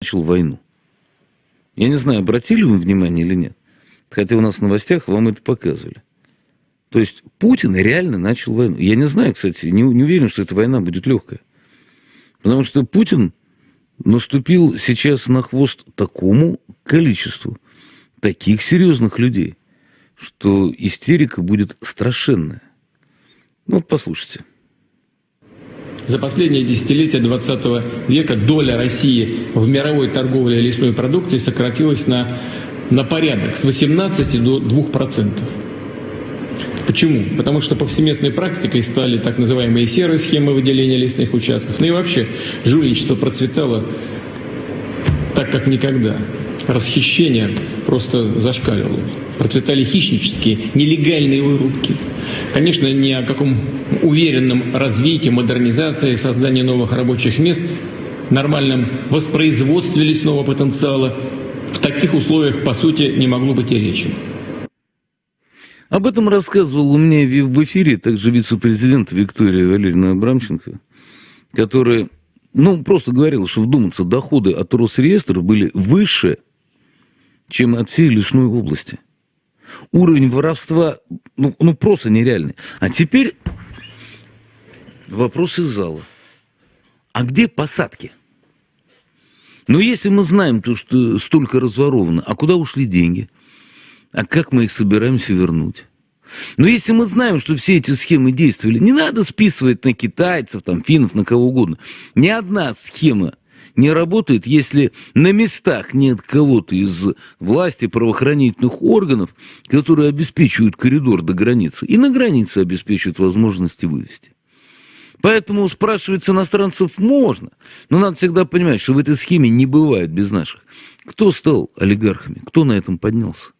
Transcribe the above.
начал войну. Я не знаю, обратили вы внимание или нет, хотя у нас в новостях вам это показывали. То есть Путин реально начал войну. Я не знаю, кстати, не уверен, что эта война будет легкая. Потому что Путин наступил сейчас на хвост такому количеству таких серьезных людей, что истерика будет страшенная. Ну вот послушайте. За последние десятилетия 20 века доля России в мировой торговле лесной продукцией сократилась на порядок, с 18 до 2%. Почему? Потому что повсеместной практикой стали так называемые серые схемы выделения лесных участков. Ну и вообще жульничество процветало так, как никогда. Расхищение просто зашкаливало. Процветали хищнические, нелегальные вырубки. Конечно, ни о каком уверенном развитии, модернизации, создании новых рабочих мест, нормальном воспроизводстве лесного потенциала в таких условиях, по сути, не могло быть и речи. Об этом рассказывал у меня в эфире также вице-президент Виктория Валерьевна Абрамченко, которая, просто говорила, что вдуматься, доходы от Росреестра были выше, чем от всей лесной области. Уровень воровства, просто нереальный. А теперь вопрос из зала. А где посадки? Если мы знаем то, что столько разворовано, а куда ушли деньги? А как мы их собираемся вернуть? Если мы знаем, что все эти схемы действовали, не надо списывать на китайцев, финнов, на кого угодно. Ни одна схема не работает, если на местах нет кого-то из власти, правоохранительных органов, которые обеспечивают коридор до границы, и на границе обеспечивают возможности вывести. Поэтому спрашивать с иностранцев можно, но надо всегда понимать, что в этой схеме не бывает без наших. Кто стал олигархами? Кто на этом поднялся?